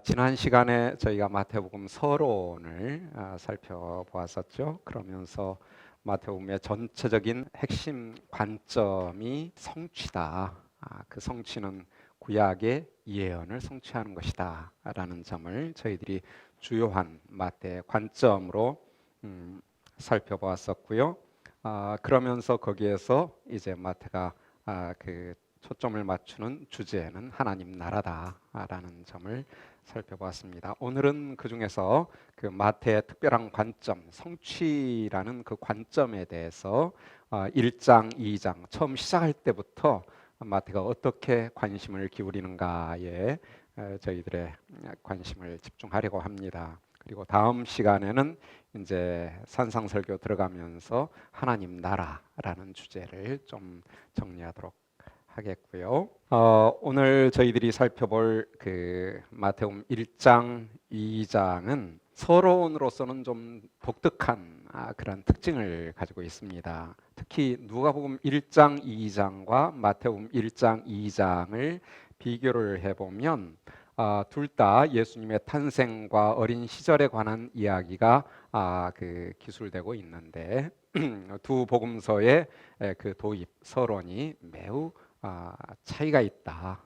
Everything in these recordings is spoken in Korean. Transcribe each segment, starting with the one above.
지난 시간에 저희가 마태복음 서론을 살펴보았었죠. 그러면서 마태복음의 전체적인 핵심 관점이 성취다. 그 성취는 구약의 예언을 성취하는 것이다 라는 점을 저희들이 주요한 마태 관점으로 살펴보았었고요. 그러면서 거기에서 이제 마태가 그 초점을 맞추는 주제는 하나님 나라다라는 점을 살펴보았습니다. 오늘은 그 중에서 그 마태의 특별한 관점, 성취라는 그 관점에 대해서 1장, 2장 처음 시작할 때부터 마태가 어떻게 관심을 기울이는가에 저희들의 관심을 집중하려고 합니다. 그리고 다음 시간에는 이제 산상설교 들어가면서 하나님 나라라는 주제를 좀 정리하도록 하겠고요. 오늘 저희들이 살펴볼 그 마태복음 1장, 2장은 서론으로서는 좀 독특한 그런 특징을 가지고 있습니다. 특히 누가복음 1장, 2장과 마태복음 1장, 2장을 비교를 해보면 둘 다 예수님의 탄생과 어린 시절에 관한 이야기가 그 기술되고 있는데 두 복음서의 그 도입 서론이 매우 차이가 있다.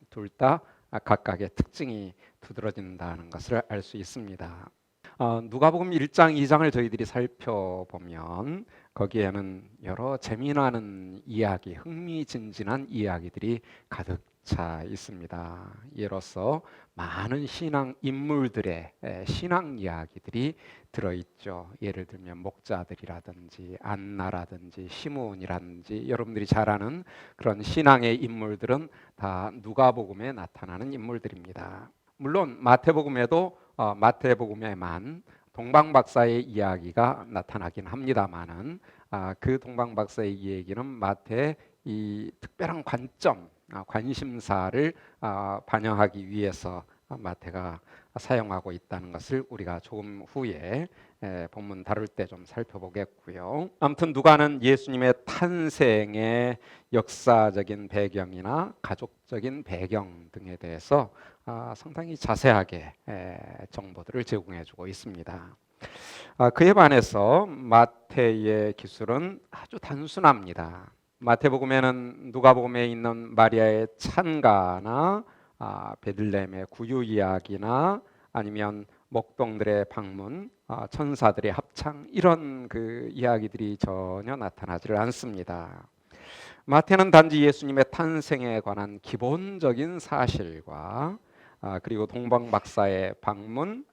둘 다 각각의 특징이 두드러진다는 것을 알 수 있습니다. 누가복음 1장, 2장을 저희들이 살펴보면 거기에는 여러 재미나는 이야기, 흥미진진한 이야기들이 가득 차 있습니다. 예로서 많은 신앙 인물들의 신앙 이야기들이 들어있죠. 예를 들면 목자들이라든지 안나라든지 시므온이라든지 여러분들이 잘 아는 그런 신앙의 인물들은 다 누가복음에 나타나는 인물들입니다. 물론 마태복음에만 동방박사의 이야기가 나타나긴 합니다만은 그 동방박사의 이야기는 마태의 이 특별한 관점, 관심사를 반영하기 위해서 마태가 사용하고 있다는 것을 우리가 조금 후에 본문 다룰 때 좀 살펴보겠고요. 아무튼 누가는 예수님의 탄생의 역사적인 배경이나 가족적인 배경 등에 대해서 상당히 자세하게 정보들을 제공해주고 있습니다. 그에 반해서 마태의 기술은 아주 단순합니다. 마태복음에는 누가복음에 있는 마리아의 찬가나 베들레헴의 구유 이야기나 아니면 목동들의 방문, 천사들의 합창 이런 그 이야기들이 전혀 나타나지를 않습니다. 마태는 단지 예수님의 탄생에 관한 기본적인 사실과 그리고 동방박사의 방문,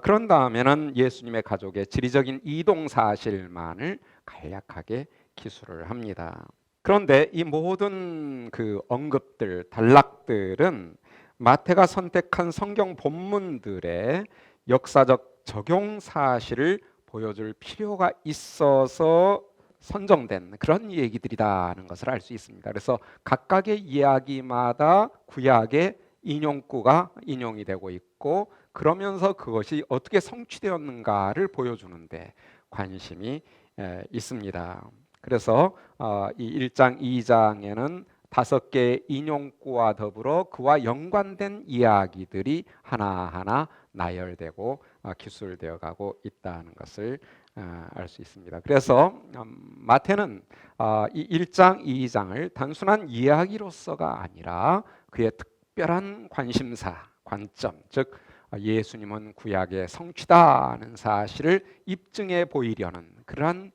그런 다음에는 예수님의 가족의 지리적인 이동 사실만을 간략하게 기술을 합니다. 그런데 이 모든 그 언급들, 단락들은 마태가 선택한 성경 본문들의 역사적 적용 사실을 보여줄 필요가 있어서 선정된 그런 얘기들이라는 것을 알 수 있습니다. 그래서 각각의 이야기마다 구약의 인용구가 인용이 되고 있고 그러면서 그것이 어떻게 성취되었는가를 보여주는데 관심이 있습니다. 그래서 이 1장, 2장에는 5개의 인용구와 더불어 그와 연관된 이야기들이 하나하나 나열되고 기술되어 가고 있다는 것을 알 수 있습니다. 그래서 마태는 이 1장, 2장을 단순한 이야기로서가 아니라 그의 특별한 관심사, 관점, 즉 예수님은 구약의 성취다는 사실을 입증해 보이려는 그러한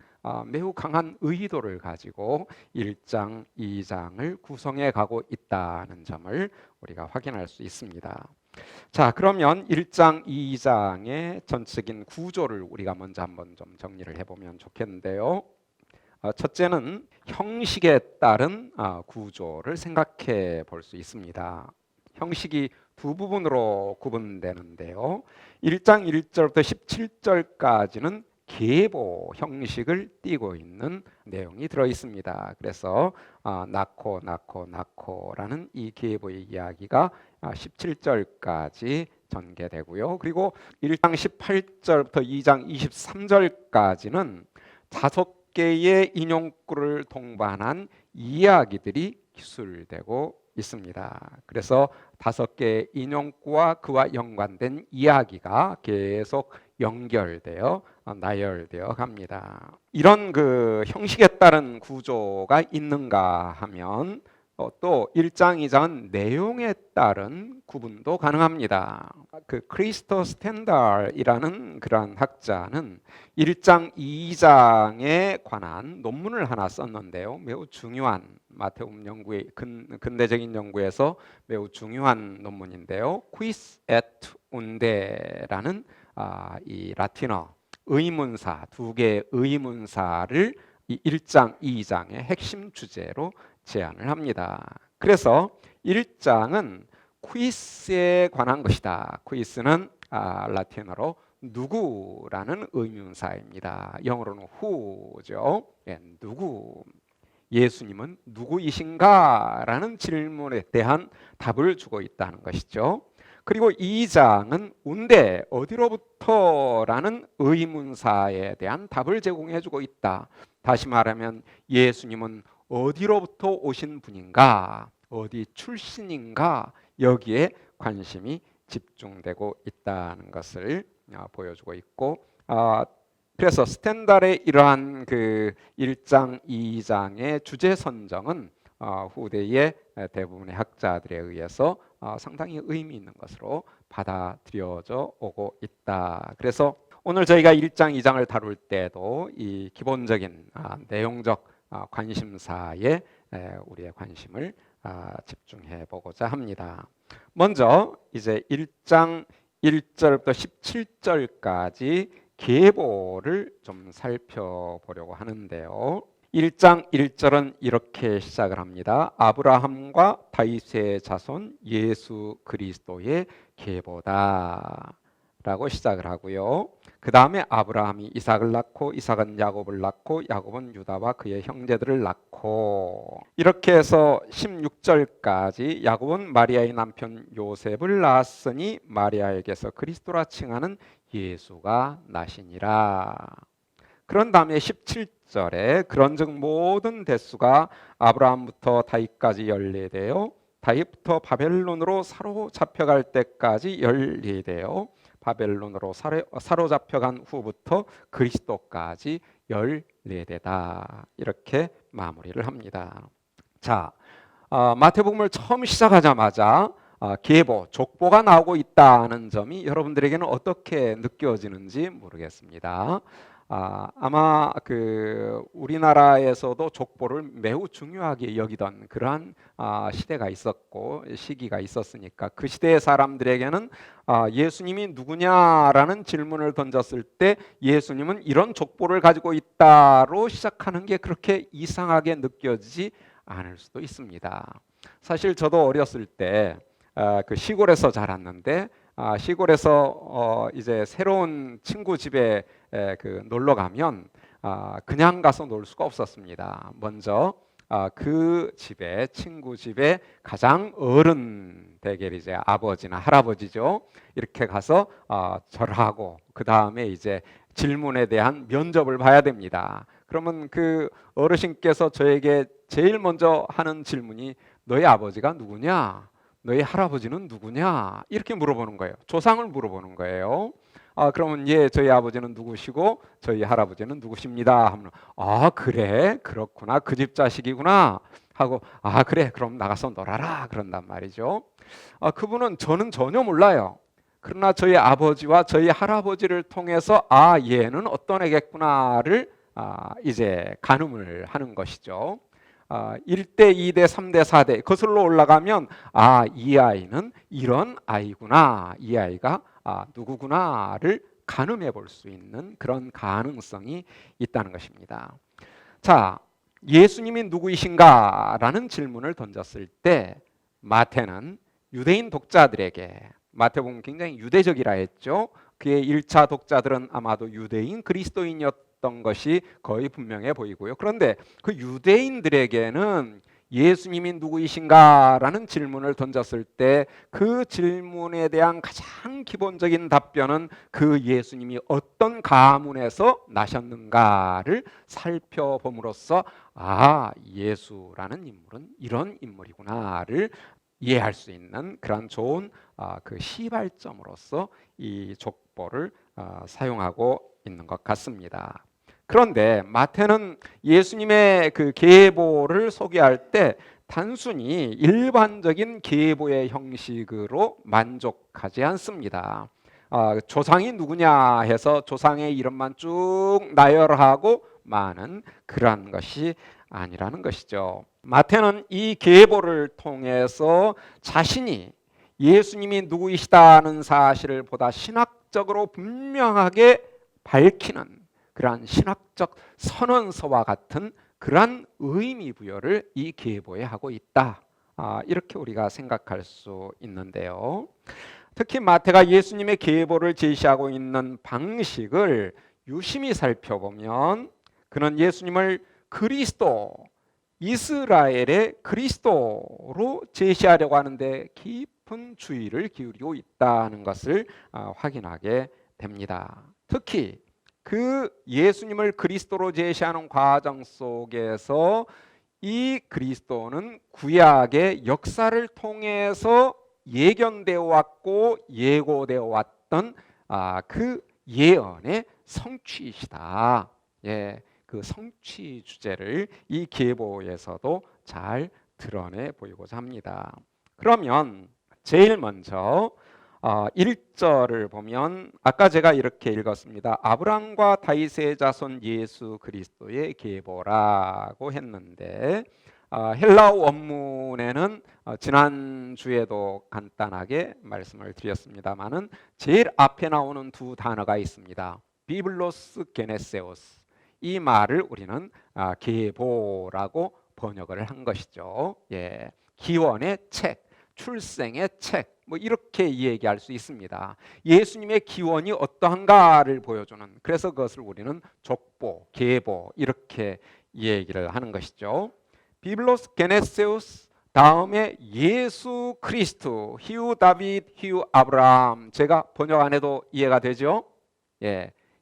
매우 강한 의도를 가지고 1장, 2장을 구성해 가고 있다는 점을 우리가 확인할 수 있습니다. 자, 그러면 1장, 2장의 전체적인 구조를 우리가 먼저 한번 좀 정리를 해보면 좋겠는데요. 첫째는 형식에 따른 구조를 생각해 볼 수 있습니다. 형식이 두 부분으로 구분되는데요. 1장 1절부터 17절까지는 계보 형식을 띠고 있는 내용이 들어 있습니다. 그래서 낳고라는 이 계보의 이야기가 17절까지 전개되고요. 그리고 1장 18절부터 2장 23절까지는 5개의 인용구를 동반한 이야기들이 기술되고 있습니다. 그래서 5개의 인용구와 그와 연관된 이야기가 계속 연결되어 나열되어 갑니다. 이런 그 형식에 따른 구조가 있는가 하면 또 1장, 2장은 내용에 따른 구분도 가능합니다. 그 크리스토 스탠달이라는 그러한 학자는 1장, 2장에 관한 논문을 하나 썼는데요. 매우 중요한 마태복음 연구의 근대적인 연구에서 매우 중요한 논문인데요. Quis et unde라는 이 라틴어 의문사 2개의 의문사를 이 1장, 2장의 핵심 주제로 제안을 합니다. 그래서 1장은 퀴스에 관한 것이다. 퀴스는 라틴어로 누구라는 의문사입니다. 영어로는 who죠. 예, 누구. 예수님은 누구이신가? 라는 질문에 대한 답을 주고 있다는 것이죠. 그리고 2장은 운대 어디로부터? 라는 의문사에 대한 답을 제공해 주고 있다. 다시 말하면 예수님은 어디로부터 오신 분인가? 어디 출신인가? 여기에 관심이 집중되고 있다는 것을 보여주고 있고 그래서 스탠달의 이러한 그 1장, 2장의 주제 선정은 후대의 대부분의 학자들에 의해서 상당히 의미 있는 것으로 받아들여져 오고 있다. 그래서 오늘 저희가 1장, 2장을 다룰 때도 이 기본적인 내용적 관심사에 우리의 관심을 집중해 보고자 합니다. 먼저 이제 1장 1절부터 17절까지 계보를 좀 살펴보려고 하는데요. 1장 1절은 이렇게 시작을 합니다. 아브라함과 다윗의 자손 예수 그리스도의 계보다 라고 시작을 하고요. 그 다음에 아브라함이 이삭을 낳고 이삭은 야곱을 낳고 야곱은 유다와 그의 형제들을 낳고 이렇게 해서 16절까지 야곱은 마리아의 남편 요셉을 낳았으니 마리아에게서 그리스도라 칭하는 예수가 나시니라. 그런 다음에 17절에 그런즉 모든 대수가 아브라함부터 다윗까지 연례되어 다윗부터 바벨론으로 사로잡혀갈 때까지 연례되어 바벨론으로 사로잡혀간 후부터 그리스도까지 14대다. 이렇게 마무리를 합니다. 자, 마태복음을 처음 시작하자마자 계보, 족보가 나오고 있다는 점이 여러분들에게는 어떻게 느껴지는지 모르겠습니다. 아마 그 우리나라에서도 족보를 매우 중요하게 여기던 그러한 시대가 있었고 시기가 있었으니까 그 시대의 사람들에게는 예수님이 누구냐라는 질문을 던졌을 때 예수님은 이런 족보를 가지고 있다로 시작하는 게 그렇게 이상하게 느껴지지 않을 수도 있습니다. 사실 저도 어렸을 때 그 시골에서 자랐는데 시골에서 이제 새로운 친구 집에 그 놀러 가면 그냥 가서 놀 수가 없었습니다. 먼저 그 집에 친구 집에 가장 어른 대개 이제 아버지나 할아버지죠. 이렇게 가서 절하고 그 다음에 이제 질문에 대한 면접을 봐야 됩니다. 그러면 그 어르신께서 저에게 제일 먼저 하는 질문이 너희 아버지가 누구냐? 너희 할아버지는 누구냐? 이렇게 물어보는 거예요. 조상을 물어보는 거예요. 그러면 저희 아버지는 누구시고 저희 할아버지는 누구십니다 하면 그래 그렇구나 그 집 자식이구나 하고 그래 그럼 나가서 놀아라 그런단 말이죠. 그분은 저는 전혀 몰라요. 그러나 저희 아버지와 저희 할아버지를 통해서 얘는 어떤 애겠구나를 이제 가늠을 하는 것이죠. 1대, 2대, 3대, 4대 거슬러 올라가면 이 아이는 이런 아이구나, 이 아이가 누구구나를 가늠해 볼 수 있는 그런 가능성이 있다는 것입니다. 자, 예수님이 누구이신가라는 질문을 던졌을 때 마태는 유대인 독자들에게 마태복음 굉장히 유대적이라 했죠. 그의 1차 독자들은 아마도 유대인 그리스도인이었던 것이 거의 분명해 보이고요. 그런데 그 유대인들에게는 예수님이 누구이신가라는 질문을 던졌을 때 그 질문에 대한 가장 기본적인 답변은 그 예수님이 어떤 가문에서 나셨는가를 살펴봄으로써 예수라는 인물은 이런 인물이구나를 이해할 수 있는 그런 좋은 그 시발점으로서 이 족보를 사용하고 있는 것 같습니다. 그런데 마태는 예수님의 그 계보를 소개할 때 단순히 일반적인 계보의 형식으로 만족하지 않습니다. 조상이 누구냐 해서 조상의 이름만 쭉 나열하고 많은 그러한 것이 아니라는 것이죠. 마태는 이 계보를 통해서 자신이 예수님이 누구이시다는 사실을 보다 신학적으로 분명하게 밝히는 그러한 신학적 선언서와 같은 그러한 의미 부여를 이 계보에 하고 있다. 이렇게 우리가 생각할 수 있는데요. 특히 마태가 예수님의 계보를 제시하고 있는 방식을 유심히 살펴보면 그는 예수님을 그리스도, 이스라엘의 그리스도로 제시하려고 하는데 깊은 주의를 기울이고 있다는 것을 확인하게 됩니다. 특히 그 예수님을 그리스도로 제시하는 과정 속에서 이 그리스도는 구약의 역사를 통해서 예견되어 왔고 예고되어 왔던 그 예언의 성취이시다. 그 성취 주제를 이 계보에서도 잘 드러내 보이고자 합니다. 그러면 제일 먼저 1절을 보면 아까 제가 이렇게 읽었습니다. 아브람과 다윗의 자손 예수 그리스도의 계보라고 했는데 헬라어 원문에는 지난주에도 간단하게 말씀을 드렸습니다마는 제일 앞에 나오는 두 단어가 있습니다. 비블로스 게네세오스. 이 말을 우리는 계보라고 번역을 한 것이죠. 기원의 책, 출생의 책, 뭐 이렇게 얘기할 수 있습니다. 예수님의 기원이 어떠한가를 보여주는, 그래서 그것을 우리는 족보, 계보 이렇게 얘기를 하는 것이죠. 비블로스 게네세우스 다음에 예수 그리스도, 히우 다윗, 히우 아브라함. 제가 번역 안 해도 이해가 되죠?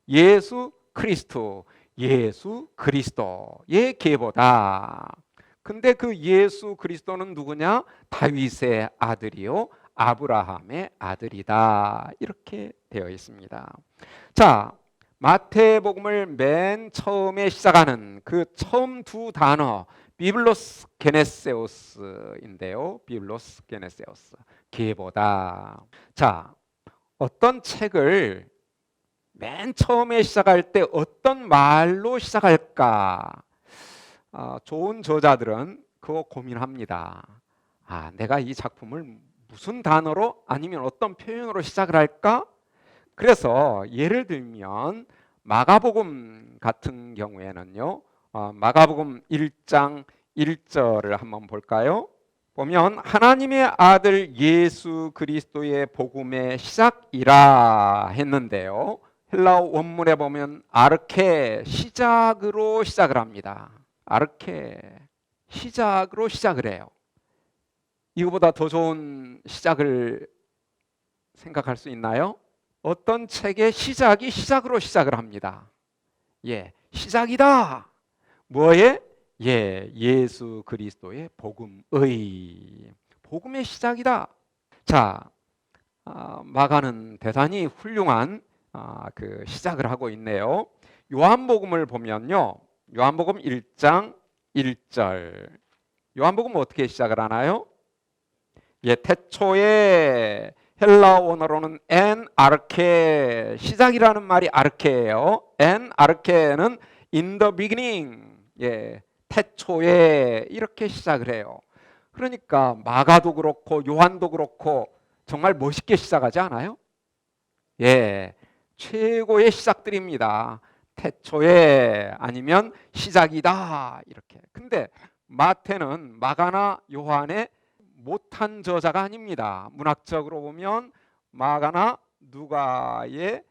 예수 그리스도, 예수 그리스도의 계보다. 근데 그 예수 그리스도는 누구냐? 다윗의 아들이요 아브라함의 아들이다. 이렇게 되어 있습니다. 자, 마태복음을 맨 처음에 시작하는 그 처음 두 단어 비블로스 게네세오스인데요. 비블로스 게네세오스, 계보다. 자, 어떤 책을 맨 처음에 시작할 때 어떤 말로 시작할까? 좋은 저자들은 그거 고민합니다. 내가 이 작품을 무슨 단어로 아니면 어떤 표현으로 시작을 할까? 그래서 예를 들면 마가복음 같은 경우에는요. 마가복음 1장 1절을 한번 볼까요? 보면 하나님의 아들 예수 그리스도의 복음의 시작이라 했는데요. 헬라어 원문에 보면 아르케, 시작으로 시작을 합니다. 아르케, 시작으로 시작을 해요. 이거보다 더 좋은 시작을 생각할 수 있나요? 어떤 책의 시작이 시작으로 시작을 합니다. 시작이다. 뭐에? 예수 그리스도의 복음의 시작이다. 자, 마가는 대단히 훌륭한 그 시작을 하고 있네요. 요한복음을 보면요. 요한복음 1장 1절. 요한복음 어떻게 시작을 하나요? 태초에 헬라어 원어로는 엔 아르케, 시작이라는 말이 아르케예요. 엔 아르케는 in the beginning, 태초에 이렇게 시작을 해요. 그러니까 마가도 그렇고 요한도 그렇고 정말 멋있게 시작하지 않아요? 최고의 시작들입니다. 태초에 아니면 시작이다 이렇게. 근데 마태는 마가나 요한의 못한 저자가 아닙니다. 문학적으로 보면 마가나 누가의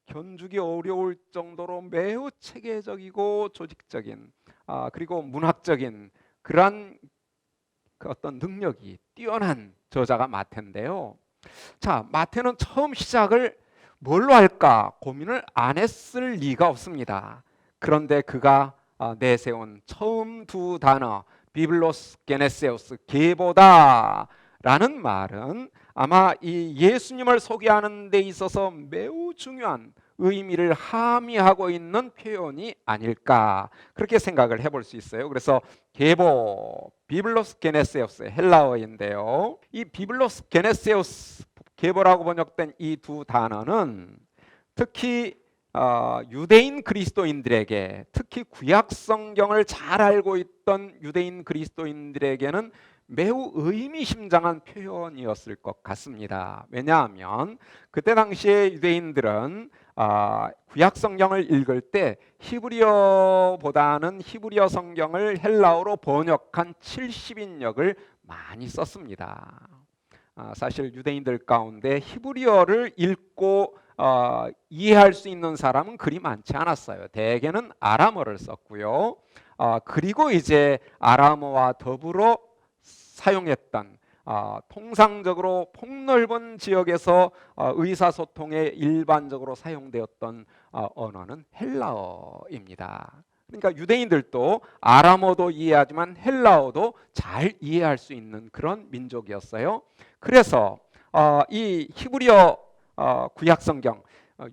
견주기 어려울 정도로 매우 체계적이고 조직적인 그리고 문학적인 그러한 그 어떤 능력이 뛰어난 저자가 마태인데요. 자, 마태는 처음 시작을 뭘로 할까 고민을 안 했을 리가 없습니다. 그런데 그가 내세운 처음 두 단어 비블로스 게네세우스 계보다라는 말은 아마 이 예수님을 소개하는 데 있어서 매우 중요한 의미를 함의하고 있는 표현이 아닐까 그렇게 생각을 해볼 수 있어요. 그래서 계보 비블로스 게네세우스 헬라어인데요. 이 비블로스 게네세우스 계보라고 번역된 이 두 단어는 특히 유대인 그리스도인들에게 특히 구약 성경을 잘 알고 있던 유대인 그리스도인들에게는 매우 의미심장한 표현이었을 것 같습니다. 왜냐하면 그때 당시에 유대인들은 구약 성경을 읽을 때 히브리어보다는 히브리어 성경을 헬라어로 번역한 70인역을 많이 썼습니다. 사실 유대인들 가운데 히브리어를 읽고 이해할 수 있는 사람은 그리 많지 않았어요. 대개는 아람어를 썼고요. 그리고 이제 아람어와 더불어 사용했던 통상적으로 폭넓은 지역에서 의사소통에 일반적으로 사용되었던 언어는 헬라어입니다. 그러니까 유대인들도 아람어도 이해하지만 헬라어도 잘 이해할 수 있는 그런 민족이었어요. 그래서 이 히브리어 구약 성경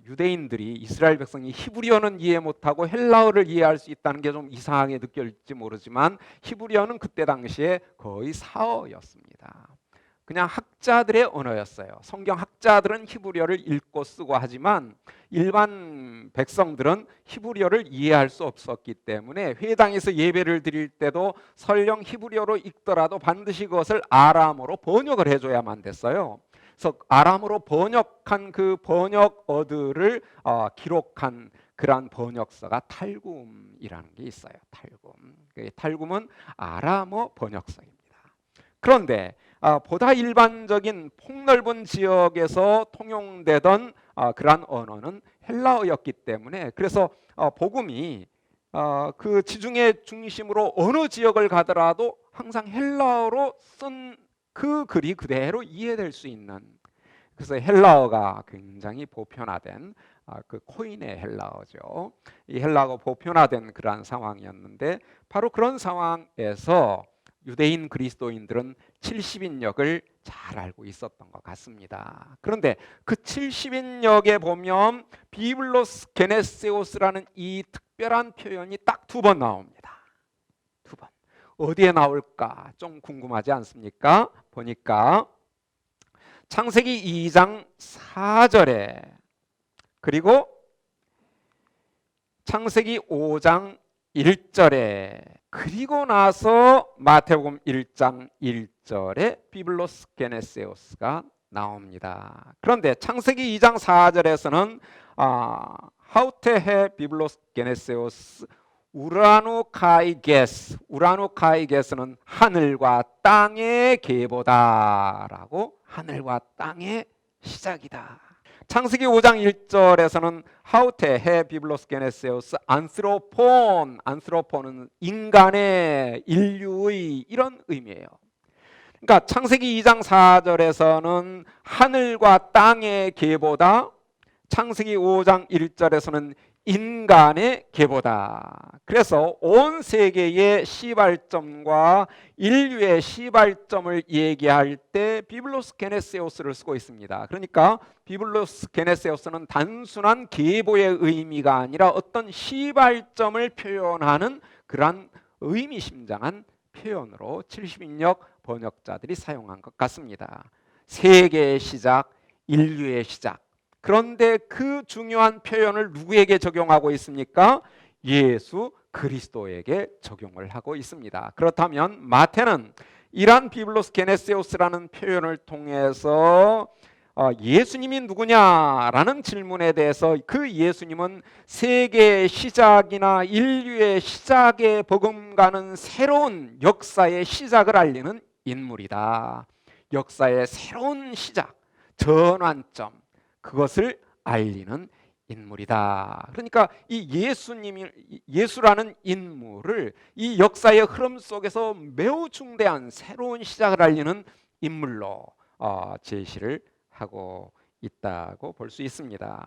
유대인들이 이스라엘 백성이 히브리어는 이해 못하고 헬라어를 이해할 수 있다는 게 좀 이상하게 느껴질지 모르지만 히브리어는 그때 당시에 거의 사어였습니다. 그냥 학자들의 언어였어요. 성경 학자들은 히브리어를 읽고 쓰고 하지만 일반 백성들은 히브리어를 이해할 수 없었기 때문에 회당에서 예배를 드릴 때도 설령 히브리어로 읽더라도 반드시 그것을 아람어로 번역을 해줘야만 됐어요. 그래서 아람어로 번역한 그 번역어들을 기록한 그러한 번역서가 탈굼이라는 게 있어요. 탈굼은 아람어 번역서입니다. 그런데 보다 일반적인 폭넓은 지역에서 통용되던 그러한 언어는 헬라어였기 때문에 그래서 복음이 그 지중해 중심으로 어느 지역을 가더라도 항상 헬라어로 쓴 그 글이 그대로 이해될 수 있는 그래서 헬라어가 굉장히 보편화된 그 코인의 헬라어죠. 이 헬라어가 보편화된 그러한 상황이었는데 바로 그런 상황에서 유대인 그리스도인들은 70인역을 잘 알고 있었던 것 같습니다. 그런데 그 70인역에 보면 비블로스 게네세오스라는 이 특별한 표현이 딱 두 번 나옵니다. 두 번. 어디에 나올까 좀 궁금하지 않습니까? 보니까 창세기 2장 4절에 그리고 창세기 5장 1절에 그리고 나서 마태복음 1장 1절에 비블로스 게네세오스가 나옵니다. 그런데 창세기 2장 4절에서는 하우테헤 비블로스 게네세오스 우라누카이게스는 하늘과 땅의 계보다라고 하늘과 땅의 시작이다. 창세기 5장 1절에서는 하우테헤 비블로스 게네세우스 안스로폰은 인간의 인류의 이런 의미예요. 그러니까 창세기 2장 4절에서는 하늘과 땅의 계보다 창세기 5장 1절에서는 인간의 계보다. 그래서 온 세계의 시발점과 인류의 시발점을 얘기할 때 비블로스 게네세오스를 쓰고 있습니다. 그러니까 비블로스 게네세오스는 단순한 계보의 의미가 아니라 어떤 시발점을 표현하는 그러한 의미심장한 표현으로 70인역 번역자들이 사용한 것 같습니다. 세계의 시작, 인류의 시작. 그런데 그 중요한 표현을 누구에게 적용하고 있습니까? 예수 그리스도에게 적용을 하고 있습니다. 그렇다면 마태는 이란 비블로스 게네세오스라는 표현을 통해서 예수님이 누구냐라는 질문에 대해서 그 예수님은 세계의 시작이나 인류의 시작에 버금가는 새로운 역사의 시작을 알리는 인물이다. 역사의 새로운 시작, 전환점 그것을 알리는 인물이다. 그러니까 이 예수라는 인물을 이 역사의 흐름 속에서 매우 중대한 새로운 시작을 알리는 인물로 제시를 하고 있다고 볼 수 있습니다.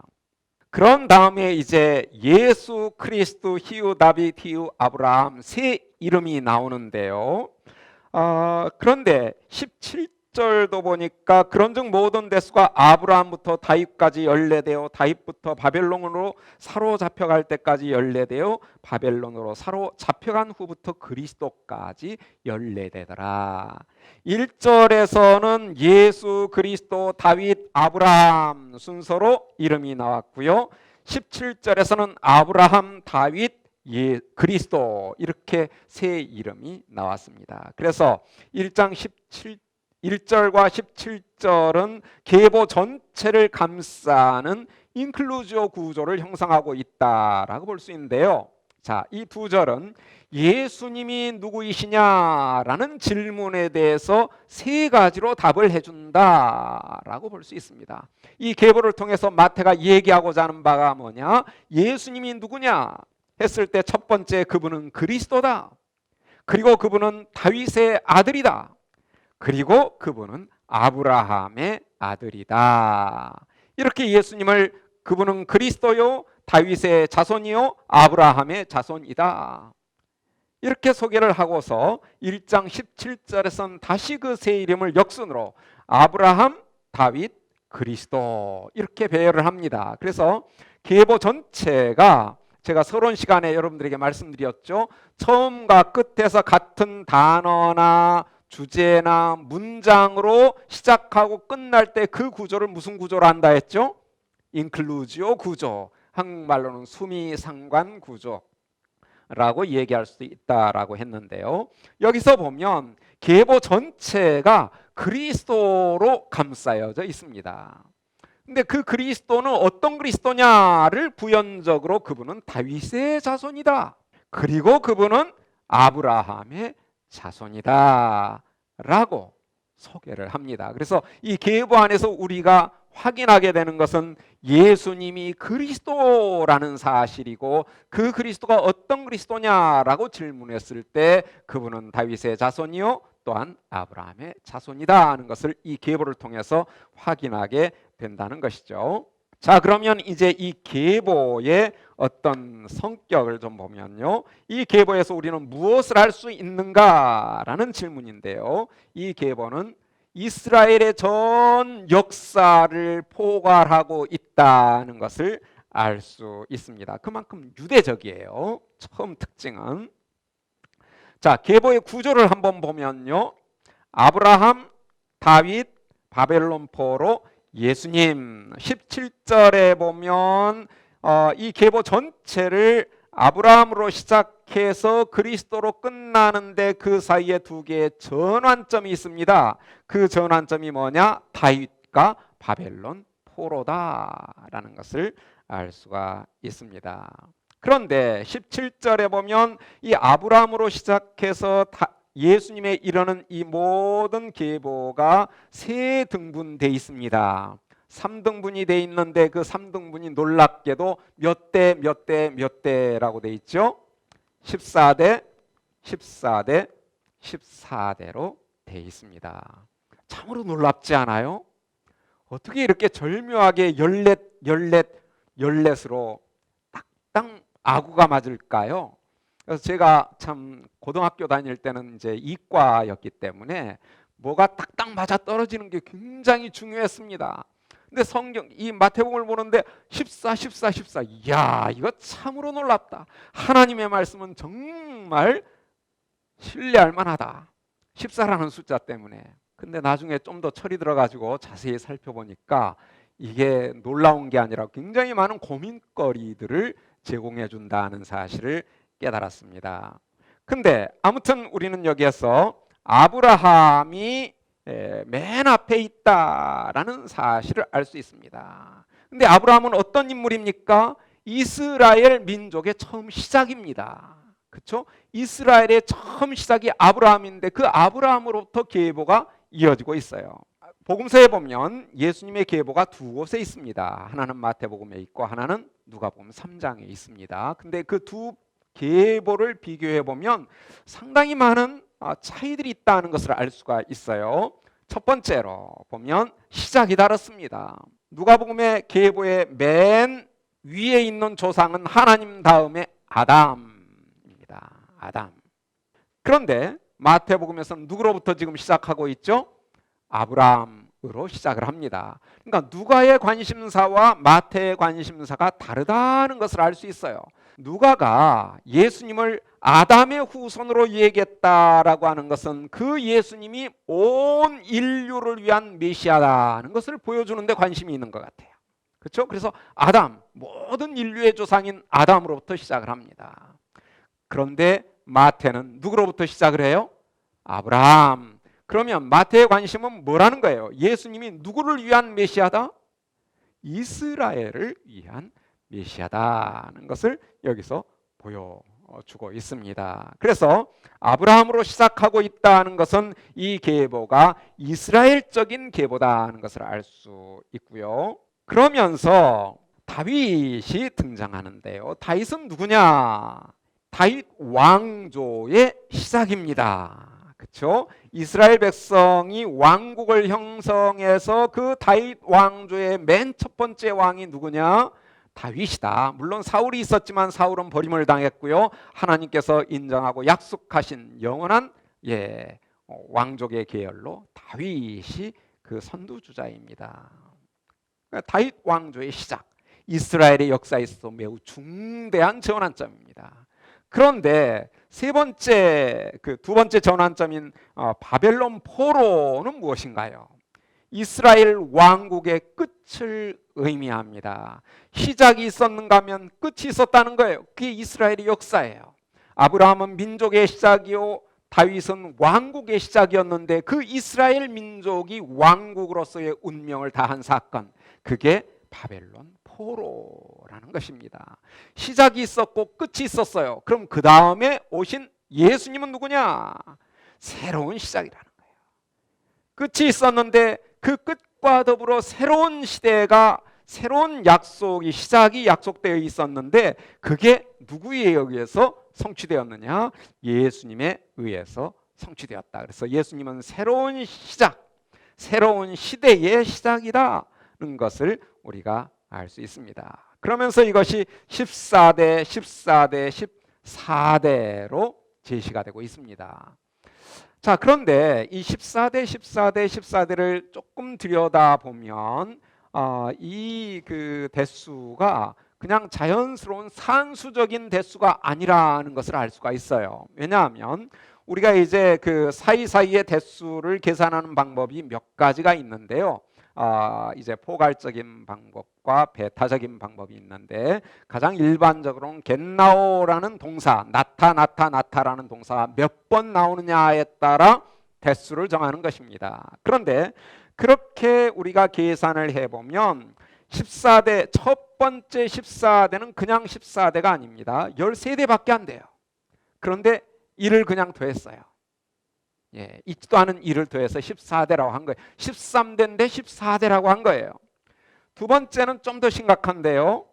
그런 다음에 이제 예수, 그리스도, 히유, 다윗, 히유, 아브라함 세 이름이 나오는데요. 그런데 17절도 보니까 그런즉 모든 대수가 아브라함부터 다윗까지 연례되어 다윗부터 바벨론으로 사로잡혀갈 때까지 연례되어 바벨론으로 사로잡혀간 후부터 그리스도까지 연례되더라. 1절에서는 예수, 그리스도, 다윗, 아브라함 순서로 이름이 나왔고요. 17절에서는 아브라함, 다윗, 그리스도 이렇게 세 이름이 나왔습니다. 그래서 1장 1절과 17절은 계보 전체를 감싸는 인클루지오 구조를 형성하고 있다라고 볼 수 있는데요. 자, 이 두 절은 예수님이 누구이시냐라는 질문에 대해서 세 가지로 답을 해준다라고 볼 수 있습니다. 이 계보를 통해서 마태가 얘기하고자 하는 바가 뭐냐? 예수님이 누구냐? 했을 때 첫 번째, 그분은 그리스도다. 그리고 그분은 다윗의 아들이다. 그리고 그분은 아브라함의 아들이다. 이렇게 예수님을 그분은 그리스도요, 다윗의 자손이요, 아브라함의 자손이다. 이렇게 소개를 하고서 1장 17절에서는 다시 그 세 이름을 역순으로 아브라함, 다윗, 그리스도 이렇게 배열을 합니다. 그래서 계보 전체가 제가 서론 시간에 여러분들에게 말씀드렸죠. 처음과 끝에서 같은 단어나 주제나 문장으로 시작하고 끝날 때 그 구조를 무슨 구조로 한다 했죠? 인클루지오 구조, 한국말로는 수미상관 구조라고 얘기할 수 있다라고 했는데요. 여기서 보면 계보 전체가 그리스도로 감싸여져 있습니다. 근데 그 그리스도는 어떤 그리스도냐를 부연적으로 그분은 다윗의 자손이다. 그리고 그분은 아브라함의 자손이다 라고 소개를 합니다. 그래서 이 계보 안에서 우리가 확인하게 되는 것은 예수님이 그리스도라는 사실이고, 그 그리스도가 어떤 그리스도냐라고 질문했을 때 그분은 다윗의 자손이요 또한 아브라함의 자손이다 하는 것을 이 계보를 통해서 확인하게 된다는 것이죠. 자, 그러면 이제 이 계보의 어떤 성격을 좀 보면요, 이 계보에서 우리는 무엇을 할 수 있는가라는 질문인데요, 이 계보는 이스라엘의 전 역사를 포괄하고 있다는 것을 알 수 있습니다. 그만큼 유대적이에요. 처음 특징은, 자, 계보의 구조를 한번 보면요, 아브라함, 다윗, 바벨론 포로, 예수님. 17절에 보면 이 계보 전체를 아브라함으로 시작해서 그리스도로 끝나는데 그 사이에 두 개의 전환점이 있습니다. 그 전환점이 뭐냐? 다윗과 바벨론 포로다라는 것을 알 수가 있습니다. 그런데 17절에 보면 이 아브라함으로 시작해서 예수님에 이르는 이 모든 계보가 세 등분되어 있습니다. 3등분이 되어 있는데 그 3등분이 놀랍게도 몇 대, 몇 대, 몇 대라고 되어 있죠. 14대, 14대, 14대로 되어 있습니다. 참으로 놀랍지 않아요? 어떻게 이렇게 절묘하게 열렛으로 딱딱 아구가 맞을까요? 그래서 제가 참 고등학교 다닐 때는 이제 이과였기 때문에 뭐가 딱딱 맞아 떨어지는 게 굉장히 중요했습니다. 근데 성경 이 마태복음을 보는데 14, 14, 14. 이야, 이거 참으로 놀랍다. 하나님의 말씀은 정말 신뢰할 만하다. 14라는 숫자 때문에. 근데 나중에 좀 더 철이 들어가지고 자세히 살펴보니까 이게 놀라운 게 아니라 굉장히 많은 고민거리들을 제공해 준다는 사실을 깨달았습니다. 근데 아무튼 우리는 여기에서 아브라함이 맨 앞에 있다라는 사실을 알 수 있습니다. 근데 아브라함은 어떤 인물입니까? 이스라엘 민족의 처음 시작입니다. 그렇죠? 이스라엘의 처음 시작이 아브라함인데 그 아브라함으로부터 계보가 이어지고 있어요. 복음서에 보면 예수님의 계보가 두 곳에 있습니다. 하나는 마태복음에 있고 하나는 누가복음 3장에 있습니다. 근데 그 두 계보를 비교해 보면 상당히 많은 차이들이 있다는 것을 알 수가 있어요. 첫 번째로 보면 시작이 다릅니다. 누가복음의 계보의 맨 위에 있는 조상은 하나님 다음에 아담입니다. 아담. 그런데 마태복음에서는 누구로부터 지금 시작하고 있죠? 아브라함으로 시작을 합니다. 그러니까 누가의 관심사와 마태의 관심사가 다르다는 것을 알 수 있어요. 누가가 예수님을 아담의 후손으로 얘기했다라고 하는 것은 그 예수님이 온 인류를 위한 메시아라는 것을 보여주는 데 관심이 있는 것 같아요. 그렇죠? 그래서 아담, 모든 인류의 조상인 아담으로부터 시작을 합니다. 그런데 마태는 누구로부터 시작을 해요? 아브라함. 그러면 마태의 관심은 뭐라는 거예요? 예수님이 누구를 위한 메시아다? 이스라엘을 위한 메시아다는 것을 여기서 보여주고 있습니다. 그래서 아브라함으로 시작하고 있다는 것은 이 계보가 이스라엘적인 계보다는 것을 알 수 있고요. 그러면서 다윗이 등장하는데요. 다윗은 누구냐? 다윗 왕조의 시작입니다. 그렇죠? 이스라엘 백성이 왕국을 형성해서 그 다윗 왕조의 맨 첫 번째 왕이 누구냐? 다윗이다. 물론 사울이 있었지만 사울은 버림을 당했고요. 하나님께서 인정하고 약속하신 영원한 왕족의 계열로 다윗이 그 선두주자입니다. 다윗 왕조의 시작, 이스라엘의 역사에 있어서 매우 중대한 전환점입니다. 그런데 두 번째 전환점인 바벨론 포로는 무엇인가요? 이스라엘 왕국의 끝을 의미합니다. 시작이 있었는가 하면 끝이 있었다는 거예요. 그게 이스라엘의 역사예요. 아브라함은 민족의 시작이요, 다윗은 왕국의 시작이었는데 그 이스라엘 민족이 왕국으로서의 운명을 다한 사건, 그게 바벨론 포로라는 것입니다. 시작이 있었고 끝이 있었어요. 그럼 그 다음에 오신 예수님은 누구냐? 새로운 시작이라는 거예요. 끝이 있었는데 그 끝과 더불어 새로운 시대가, 새로운 약속이, 시작이 약속되어 있었는데 그게 누구에 의해서 성취되었느냐? 예수님에 의해서 성취되었다. 그래서 예수님은 새로운 시작, 새로운 시대의 시작이라는 것을 우리가 알 수 있습니다. 그러면서 이것이 14대, 14대, 14대로 제시가 되고 있습니다. 자, 그런데 이 14대, 14대, 14대를 조금 들여다보면 이 그 대수가 그냥 자연스러운 산수적인 대수가 아니라는 것을 알 수가 있어요. 왜냐하면 우리가 이제 그 사이사이의 대수를 계산하는 방법이 몇 가지가 있는데요. 이제 포괄적인 방법과 배타적인 방법이 있는데 가장 일반적으로는 겟나오라는 동사, 나타라는 동사가 몇 번 나오느냐에 따라 대수를 정하는 것입니다. 그런데 그렇게 우리가 계산을 해보면 14대, 첫 번째 14대는 그냥 14대가 아닙니다. 13대밖에 안 돼요. 그런데 1을 그냥 더했어요. 있지도 않은 1을 더해서 14대라고 한 거예요. 13대인데 14대라고 한 거예요. 두 번째는 좀 더 심각한데요.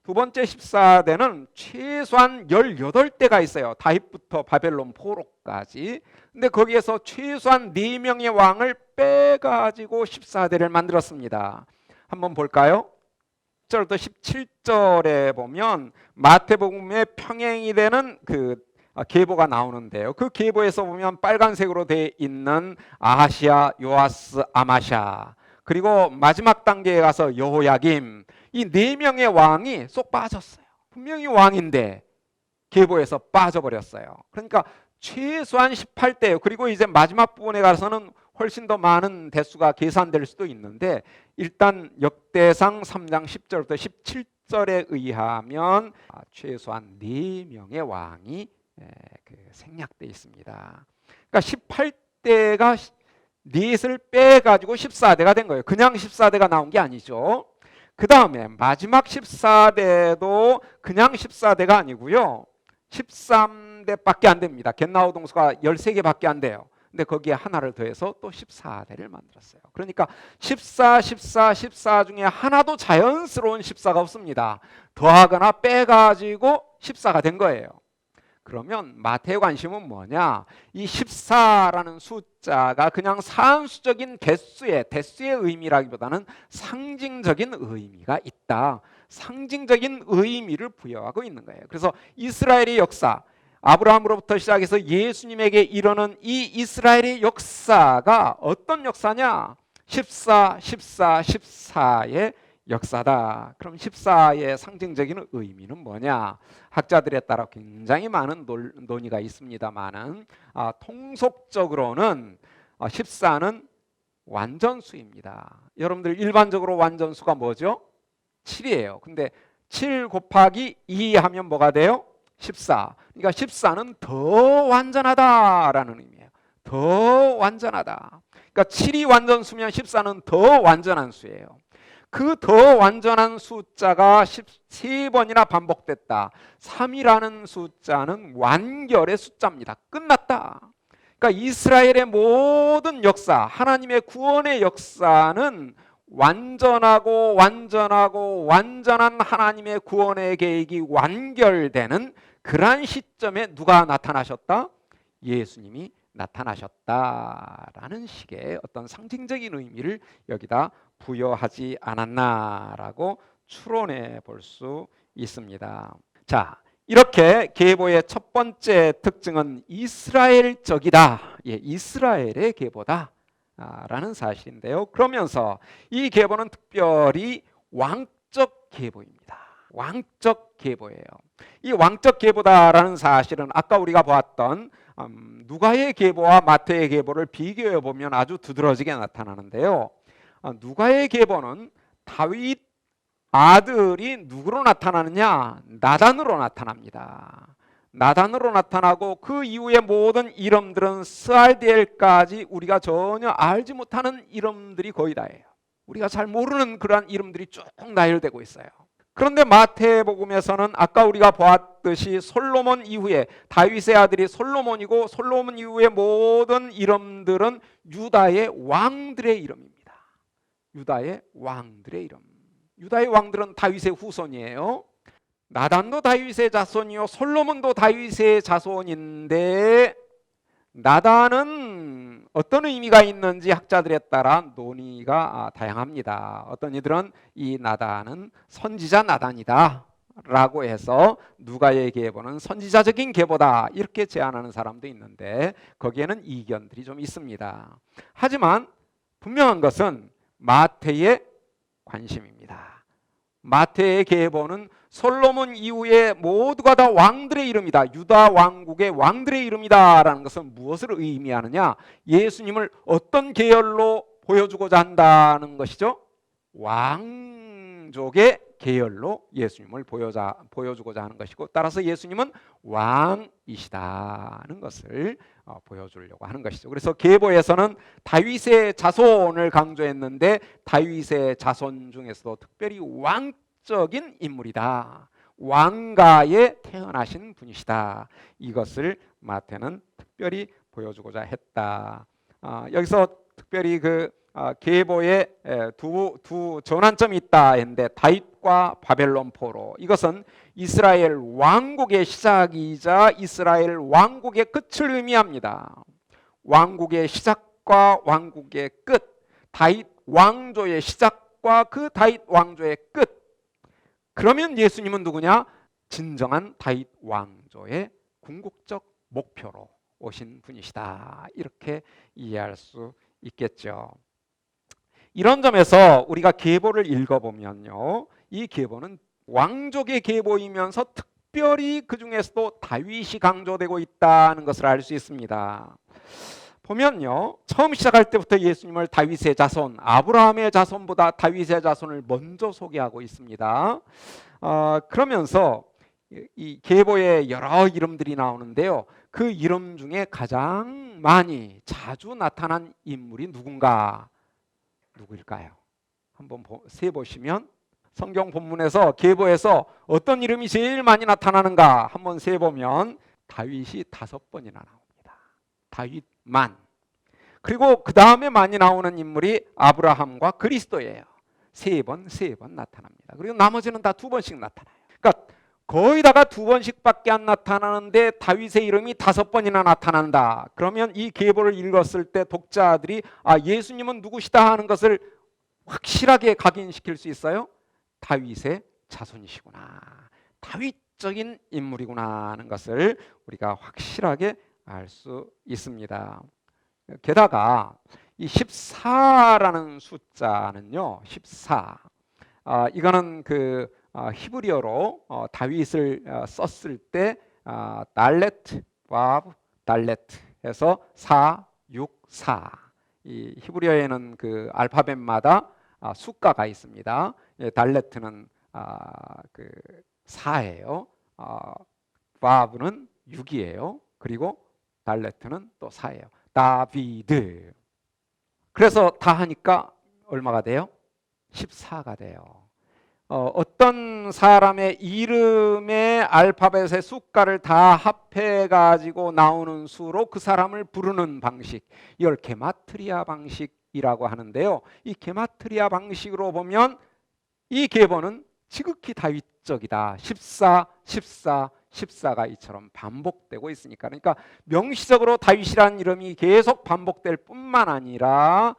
두 번째 14대는 최소한 18대가 있어요. 다윗부터 바벨론 포로까지. 근데 거기에서 최소한 4명의 왕을 빼가지고 14대를 만들었습니다. 한번 볼까요? 10절부터 17절에 보면 마태복음의 평행이 되는 그 계보가 나오는데요. 그 계보에서 보면 빨간색으로 되어 있는 아하시아, 요아스, 아마샤, 그리고 마지막 단계에 가서 여호야김, 이 4명의 왕이 쏙 빠졌어요. 분명히 왕인데 계보에서 빠져버렸어요. 그러니까 최소한 18대예요. 그리고 이제 마지막 부분에 가서는 훨씬 더 많은 대수가 계산될 수도 있는데 일단 역대상 3장 10절부터 17절에 의하면 최소한 4명의 왕이 생략되어 있습니다. 그러니까 18대가 넷을 빼가지고 14대가 된 거예요. 그냥 14대가 나온 게 아니죠. 그 다음에 마지막 14대도 그냥 14대가 아니고요. 13대밖에 안 됩니다. 겟나오 동수가 13개밖에 안 돼요. 근데 거기에 하나를 더해서 또 14대를 만들었어요. 그러니까 14, 14, 14 중에 하나도 자연스러운 14가 없습니다. 더하거나 빼가지고 14가 된 거예요. 그러면 마태의 관심은 뭐냐? 이 14라는 숫자가 그냥 산수적인 대수의 의미라기보다는 상징적인 의미가 있다. 상징적인 의미를 부여하고 있는 거예요. 그래서 이스라엘의 역사, 아브라함으로부터 시작해서 예수님에게 이르는 이 이스라엘의 역사가 어떤 역사냐? 14의 역사다. 그럼 14의 상징적인 의미는 뭐냐? 학자들에 따라 굉장히 많은 논의가 있습니다만은 통속적으로는 14는 완전수입니다. 여러분들 일반적으로 완전수가 뭐죠? 7이에요. 근데 7 곱하기 2 하면 뭐가 돼요? 14. 그러니까 14는 더 완전하다라는 의미예요. 더 완전하다. 그러니까 7이 완전수면 14는 더 완전한 수예요. 그 더 완전한 숫자가 13번이나 반복됐다. 3이라는 숫자는 완결의 숫자입니다. 끝났다. 그러니까 이스라엘의 모든 역사, 하나님의 구원의 역사는 완전한 하나님의 구원의 계획이 완결되는 그러한 시점에 누가 나타나셨다? 예수님이 나타나셨다라는 식의 어떤 상징적인 의미를 여기다 부여하지 않았나라고 추론해 볼 수 있습니다. 자, 이렇게 계보의 첫 번째 특징은 이스라엘적이다. 이스라엘의 계보다 라는 사실인데요. 그러면서 이 계보는 특별히 왕적 계보입니다. 왕적 계보예요. 이 왕적 계보다라는 사실은 아까 우리가 보았던 누가의 계보와 마태의 계보를 비교해 보면 아주 두드러지게 나타나는데요. 누가의 계보는 다윗 아들이 누구로 나타나느냐? 나단으로 나타납니다. 나단으로 나타나고 그 이후의 모든 이름들은 스알디엘까지 우리가 전혀 알지 못하는 이름들이 거의 다예요. 우리가 잘 모르는 그러한 이름들이 쭉 나열되고 있어요. 그런데 마태복음에서는 아까 우리가 보았듯이 솔로몬 이후에 다윗의 아들이 솔로몬이고 솔로몬 이후의 모든 이름들은 유다의 왕들의 이름입니다. 유다의 왕들의 이름. 유다의 왕들은 다윗의 후손이에요. 나단도 다윗의 자손이요 솔로몬도 다윗의 자손인데 나단은 어떤 의미가 있는지 학자들에 따라 논의가 다양합니다. 어떤 이들은 이 나단은 선지자 나단이다 라고 해서 누가의 계보는 선지자적인 계보다 이렇게 제안하는 사람도 있는데 거기에는 이견들이 좀 있습니다. 하지만 분명한 것은 마태의 관심입니다. 마태의 계보는 솔로몬 이후에 모두가 다 왕들의 이름이다. 유다 왕국의 왕들의 이름이다 라는 것은 무엇을 의미하느냐? 예수님을 어떤 계열로 보여주고자 한다는 것이죠? 왕족의 계열로 예수님을 보여주고자 하는 것이고 따라서 예수님은 왕이시다는 것을 보여주려고 하는 것이죠. 그래서 계보에서는 다윗의 자손을 강조했는데 다윗의 자손 중에서도 특별히 왕적인 인물이다. 왕가에 태어나신 분이시다. 이것을 마태는 특별히 보여주고자 했다. 여기서 특별히 계보에 두 전환점이 있다 했는데 다윗과 바벨론 포로 이것은 이스라엘 왕국의 시작이자 이스라엘 왕국의 끝을 의미합니다. 왕국의 시작과 왕국의 끝, 다윗 왕조의 시작과 그 다윗 왕조의 끝. 그러면 예수님은 누구냐? 진정한 다윗 왕조의 궁극적 목표로 오신 분이시다. 이렇게 이해할 수 있겠죠. 이런 점에서 우리가 계보를 읽어보면요, 이 계보는 왕족의 계보이면서 특별히 그 중에서도 다윗이 강조되고 있다는 것을 알 수 있습니다. 보면요, 처음 시작할 때부터 예수님을 다윗의 자손, 아브라함의 자손보다 다윗의 자손을 먼저 소개하고 있습니다. 그러면서 이 계보에 여러 이름들이 나오는데요, 그 이름 중에 가장 많이 자주 나타난 인물이 누구일까요? 한번 세보시면 성경 본문에서 계보에서 어떤 이름이 제일 많이 나타나는가 한번 세보면 다윗이 5번이나 나옵니다. 다윗만. 그리고 그 다음에 많이 나오는 인물이 아브라함과 그리스도예요. 3번 나타납니다. 그리고 나머지는 다 2번씩 나타나요. 그러니까 거의 다가 2번씩밖에 안 나타나는데 다윗의 이름이 5번이나 나타난다. 그러면 이 계보를 읽었을 때 독자들이 예수님은 누구시다 하는 것을 확실하게 각인시킬 수 있어요. 다윗의 자손이시구나. 다윗적인 인물이구나 하는 것을 우리가 확실하게 알 수 있습니다. 게다가 이 14라는 숫자는요, 14. 이거는 그 히브리어로 다윗을 썼을 때 달레트, 와브, 달레트 해서 4, 6, 4. 이 히브리어에는 그 알파벳마다 숫가가 있습니다. 예, 달레트는 그 4예요. 와브는 6이에요. 그리고 달레트는 또 4예요. 다비드. 그래서 다 하니까 얼마가 돼요? 14가 돼요. 어떤 사람의 이름의 알파벳의 숫자를 다 합해 가지고 나오는 수로 그 사람을 부르는 방식, 이걸 게마트리아 방식이라고 하는데요. 이 게마트리아 방식으로 보면 이 계보는 지극히 다윗적이다. 14, 14, 14가 이처럼 반복되고 있으니까, 그러니까 명시적으로 다윗이라는 이름이 계속 반복될 뿐만 아니라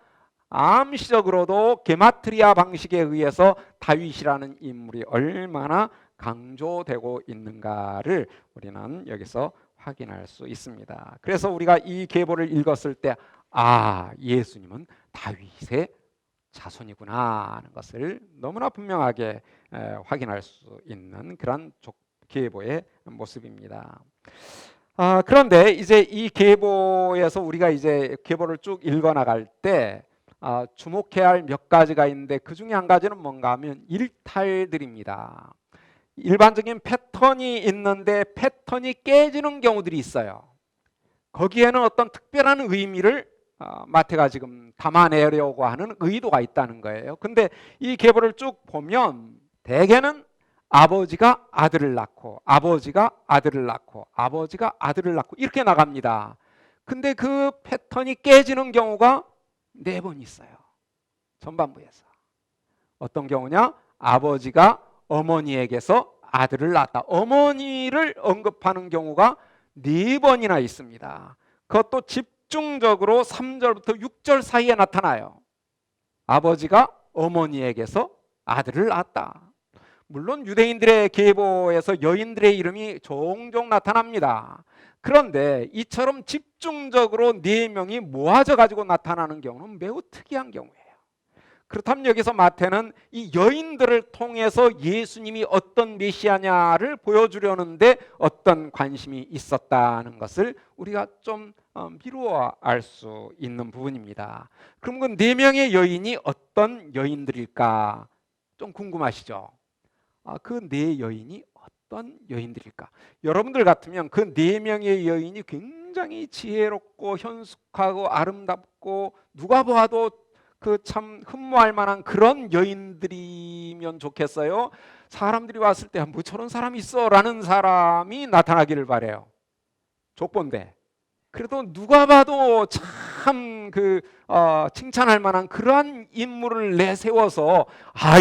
암시적으로도 게마트리아 방식에 의해서 다윗이라는 인물이 얼마나 강조되고 있는가를 우리는 여기서 확인할 수 있습니다. 그래서 우리가 이 계보를 읽었을 때 예수님은 다윗의 자손이구나 하는 것을 너무나 분명하게 확인할 수 있는 그런 계보의 모습입니다. 그런데 이제 이 계보에서 우리가 이제 계보를 쭉 읽어 나갈 때 주목해야 할 몇 가지가 있는데, 그 중에 한 가지는 뭔가 하면 일탈들입니다. 일반적인 패턴이 있는데 패턴이 깨지는 경우들이 있어요. 거기에는 어떤 특별한 의미를 마태가 지금 담아내려고 하는 의도가 있다는 거예요. 근데 이 계보를 쭉 보면 대개는 아버지가 아들을 낳고, 아버지가 아들을 낳고, 아버지가 아들을 낳고 이렇게 나갑니다. 근데 그 패턴이 깨지는 경우가 4번 있어요. 전반부에서. 어떤 경우냐? 아버지가 어머니에게서 아들을 낳았다. 어머니를 언급하는 경우가 4번이나 있습니다. 그것도 집중적으로 3절부터 6절 사이에 나타나요. 아버지가 어머니에게서 아들을 낳았다. 물론 유대인들의 계보에서 여인들의 이름이 종종 나타납니다. 그런데 이처럼 집중적으로 4명이 모아져 가지고 나타나는 경우는 매우 특이한 경우예요. 그렇다면 여기서 마태는 이 여인들을 통해서 예수님이 어떤 메시아냐를 보여주려는데 어떤 관심이 있었다는 것을 우리가 좀 미루어 알 수 있는 부분입니다. 그럼 그 4명의 여인이 어떤 여인들일까 좀 궁금하시죠? 그 4여인이 어떤 여인들일까? 여러분들 같으면 그 4명의 여인이 굉장히 지혜롭고 현숙하고 아름답고 누가 봐도 그 참 흠모할 만한 그런 여인들이면 좋겠어요? 사람들이 왔을 때 뭐 저런 사람이 있어 라는 사람이 나타나기를 바래요. 족본데 그래도 누가 봐도 참 칭찬할 만한 그러한 인물을 내세워서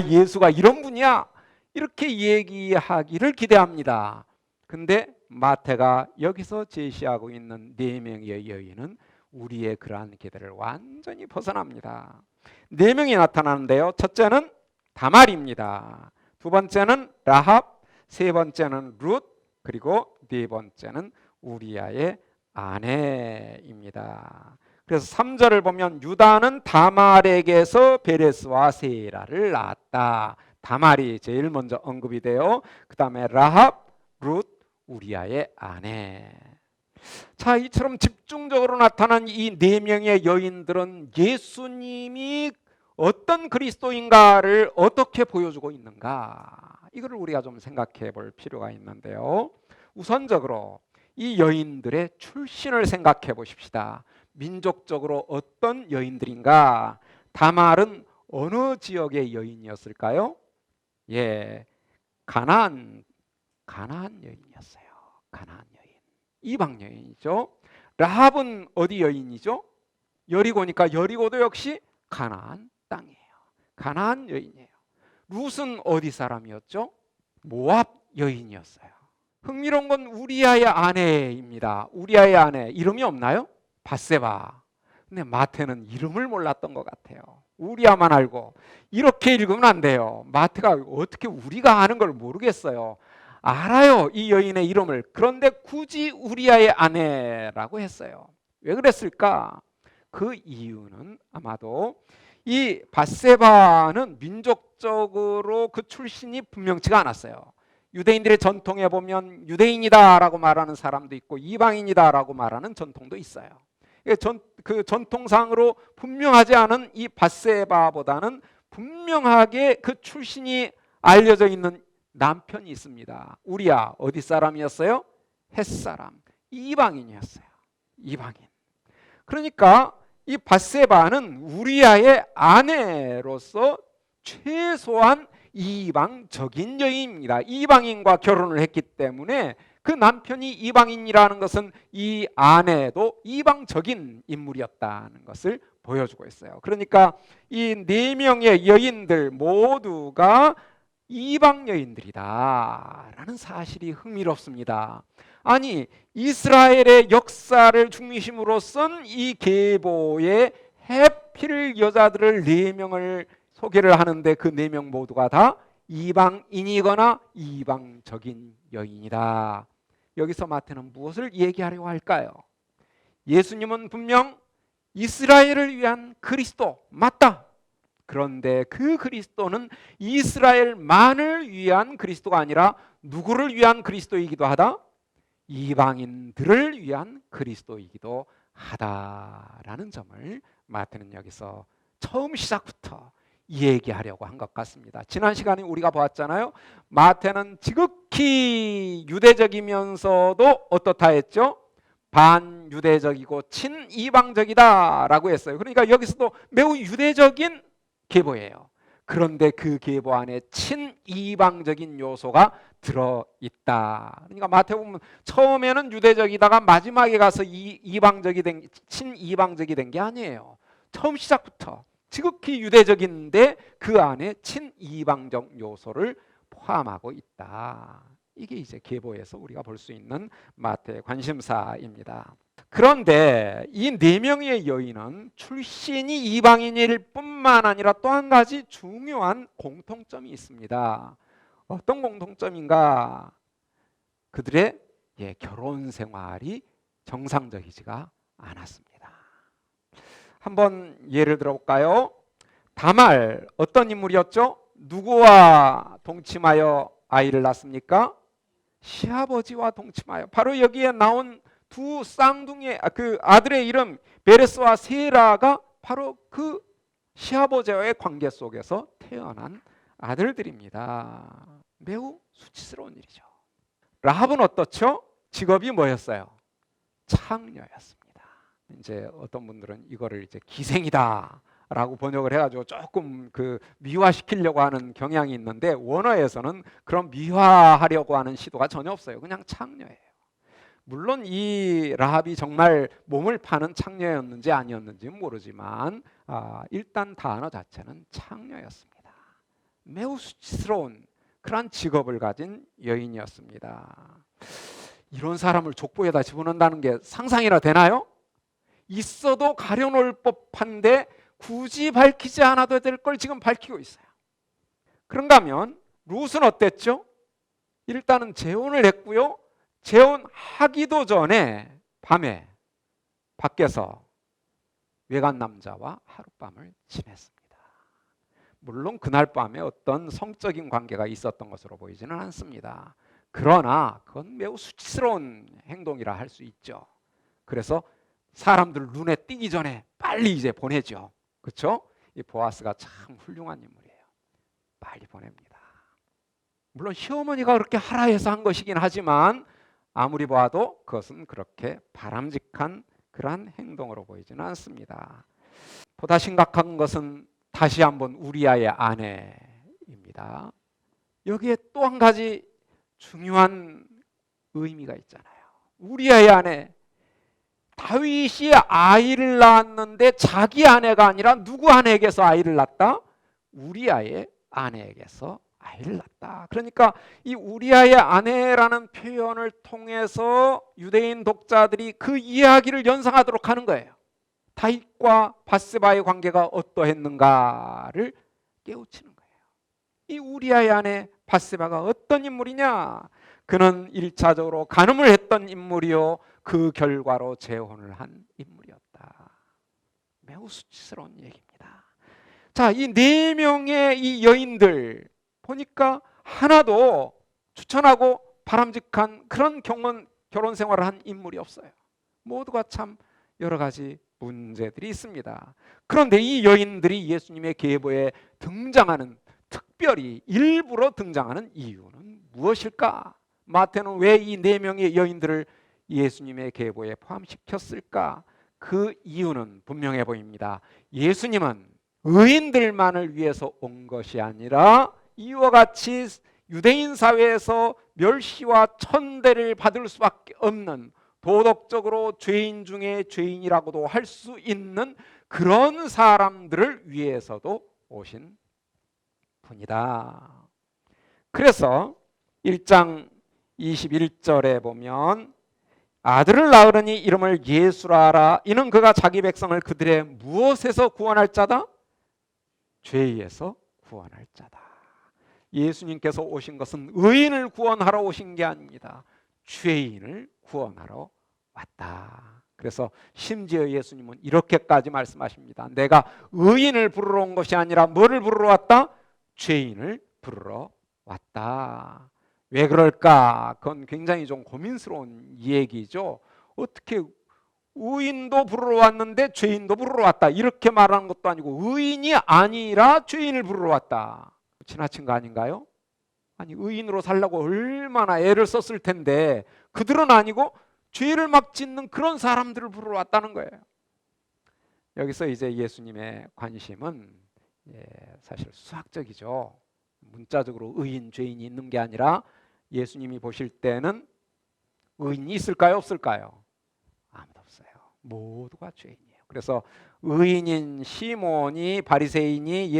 예수가 이런 분이야 이렇게 얘기하기를 기대합니다. 근데 마태가 여기서 제시하고 있는 4명의 여인은 우리의 그러한 기대를 완전히 벗어납니다. 4명이 나타나는데요. 첫째는 다말입니다. 두 번째는 라합, 세 번째는 룻, 그리고 네 번째는 우리아의 아내입니다. 그래서 3절을 보면 유다는 다말에게서 베레스와 세라를 낳았다. 다말이 제일 먼저 언급이 돼요. 그 다음에 라합, 룻, 우리아의 아내. 자, 이처럼 집중적으로 나타난 이 4명의 여인들은 예수님이 어떤 그리스도인가를 어떻게 보여주고 있는가, 이거를 우리가 좀 생각해 볼 필요가 있는데요. 우선적으로 이 여인들의 출신을 생각해 보십시다. 민족적으로 어떤 여인들인가? 다말은 어느 지역의 여인이었을까요? 가나안 여인이었어요. 가나안 여인, 이방 여인이죠. 라합은 어디 여인이죠? 여리고니까 여리고도 역시 가나안 땅이에요. 가나안 여인이에요. 룻은 어디 사람이었죠? 모압 여인이었어요. 흥미로운 건 우리아의 아내입니다. 우리아의 아내 이름이 없나요? 밧세바. 근데 마태는 이름을 몰랐던 것 같아요. 우리야만 알고. 이렇게 읽으면 안 돼요. 마태가 어떻게 우리가 아는 걸 모르겠어요. 알아요, 이 여인의 이름을. 그런데 굳이 우리야의 아내라고 했어요. 왜 그랬을까? 그 이유는 아마도 이 밧세바는 민족적으로 그 출신이 분명치가 않았어요. 유대인들의 전통에 보면 유대인이다라고 말하는 사람도 있고 이방인이다라고 말하는 전통도 있어요. 그 전통상으로 분명하지 않은 이 밧세바보다는 분명하게 그 출신이 알려져 있는 남편이 있습니다. 우리야 어디 사람이었어요? 헷사람, 이방인이었어요. 이방인. 그러니까 이 밧세바는 우리야의 아내로서 최소한 이방적인 여인입니다. 이방인과 결혼을 했기 때문에 그 남편이 이방인이라는 것은 이 아내도 이방적인 인물이었다는 것을 보여주고 있어요. 그러니까 이 네 명의 여인들 모두가 이방 여인들이다라는 사실이 흥미롭습니다. 아니, 이스라엘의 역사를 중심으로선 이 계보에 해필 여자들을 네 명을 소개를 하는데 그 네 명 모두가 다 이방인이거나 이방적인 여인이다. 여기서 마태는 무엇을 얘기하려고 할까요? 예수님은 분명 이스라엘을 위한 그리스도 맞다. 그런데 그 그리스도는 이스라엘만을 위한 그리스도가 아니라 누구를 위한 그리스도이기도 하다? 이방인들을 위한 그리스도이기도 하다라는 점을 마태는 여기서 처음 시작부터 얘기하려고 한 것 같습니다. 지난 시간에 우리가 보았잖아요. 마태는 지극히 유대적이면서도 어떻다 했죠? 반유대적이고 친이방적이다라고 했어요. 그러니까 여기서도 매우 유대적인 계보예요. 그런데 그 계보 안에 친이방적인 요소가 들어있다. 그러니까 마태복음 처음에는 유대적이다가 마지막에 가서 친이방적이 된 게 아니에요. 처음 시작부터 지극히 유대적인데 그 안에 친이방적 요소를 포함하고 있다. 이게 이제 계보에서 우리가 볼 수 있는 마태의 관심사입니다. 그런데 이 네 명의 여인은 출신이 이방인일 뿐만 아니라 또 한 가지 중요한 공통점이 있습니다. 어떤 공통점인가? 그들의 결혼 생활이 정상적이지가 않았습니다. 한번 예를 들어볼까요? 다말 어떤 인물이었죠? 누구와 동침하여 아이를 낳습니까? 시아버지와 동침하여. 바로 여기에 나온 두 쌍둥이 그 아들의 이름 베레스와 세라가 바로 그 시아버지와의 관계 속에서 태어난 아들들입니다. 매우 수치스러운 일이죠. 라합은 어떻죠? 직업이 뭐였어요? 창녀였습니다. 이제 어떤 분들은 이거를 이제 기생이다라고 번역을 해가지고 조금 그 미화시키려고 하는 경향이 있는데 원어에서는 그런 미화하려고 하는 시도가 전혀 없어요. 그냥 창녀예요. 물론 이 라합이 정말 몸을 파는 창녀였는지 아니었는지는 모르지만 일단 단어 자체는 창녀였습니다. 매우 수치스러운 그런 직업을 가진 여인이었습니다. 이런 사람을 족보에다 집어넣는다는 게 상상이나 되나요? 있어도 가려놓을 법한데 굳이 밝히지 않아도 될 걸 지금 밝히고 있어요. 그런가 하면 룻은 어땠죠? 일단은 재혼을 했고요. 재혼하기도 전에 밤에 밖에서 외간 남자와 하룻밤을 지냈습니다. 물론 그날 밤에 어떤 성적인 관계가 있었던 것으로 보이지는 않습니다. 그러나 그건 매우 수치스러운 행동이라 할 수 있죠. 그래서 사람들 눈에 띄기 전에 빨리 이제 보내죠. 그렇죠? 이 보아스가 참 훌륭한 인물이에요. 빨리 보냅니다. 물론 시어머니가 그렇게 하라 해서 한 것이긴 하지만 아무리 봐도 그것은 그렇게 바람직한 그러한 행동으로 보이지는 않습니다. 보다 심각한 것은 다시 한번 우리아의 아내입니다. 여기에 또 한 가지 중요한 의미가 있잖아요. 우리아의 아내, 다윗이 아이를 낳았는데 자기 아내가 아니라 누구 아내에게서 아이를 낳았다? 우리아의 아내에게서 아이를 낳았다. 그러니까 이 우리아의 아내라는 표현을 통해서 유대인 독자들이 그 이야기를 연상하도록 하는 거예요. 다윗과 밧세바의 관계가 어떠했는가를 깨우치는 거예요. 이 우리아의 아내 밧세바가 어떤 인물이냐? 그는 1차적으로 간음을 했던 인물이요, 그 결과로 재혼을 한 인물이었다. 매우 수치스러운 얘기입니다. 자, 이 4명의 이 여인들 보니까 하나도 추천하고 바람직한 그런 결혼 생활을 한 인물이 없어요. 모두가 참 여러 가지 문제들이 있습니다. 그런데 이 여인들이 예수님의 계보에 등장하는, 특별히 일부러 등장하는 이유는 무엇일까? 마태는 왜 이 4명의 여인들을 예수님의 계보에 포함시켰을까? 그 이유는 분명해 보입니다. 예수님은 의인들만을 위해서 온 것이 아니라 이와 같이 유대인 사회에서 멸시와 천대를 받을 수밖에 없는, 도덕적으로 죄인 중에 죄인이라고도 할 수 있는 그런 사람들을 위해서도 오신 분이다. 그래서 1장 21절에 보면 아들을 낳으려니 이름을 예수라 하라. 이는 그가 자기 백성을 그들의 무엇에서 구원할 자다? 죄에서 구원할 자다. 예수님께서 오신 것은 의인을 구원하러 오신 게 아닙니다. 죄인을 구원하러 왔다. 그래서 심지어 예수님은 이렇게까지 말씀하십니다. 내가 의인을 부르러 온 것이 아니라 뭐를 부르러 왔다? 죄인을 부르러 왔다. 왜 그럴까? 그건 굉장히 좀 고민스러운 얘기죠. 어떻게 의인도 부르러 왔는데 죄인도 부르러 왔다, 이렇게 말하는 것도 아니고 의인이 아니라 죄인을 부르러 왔다. 지나친 거 아닌가요? 아니, 의인으로 살려고 얼마나 애를 썼을 텐데 그들은 아니고 죄를 막 짓는 그런 사람들을 부르러 왔다는 거예요. 여기서 이제 예수님의 관심은 사실 수학적이죠. 문자적으로 의인, 죄인이 있는 게 아니라 예수님이 보실 때는 의인이 있을까요, 없을까요? 아무도 없어요. 모두가 죄인이에요. 그래서 의인인 시몬이, 바리새인이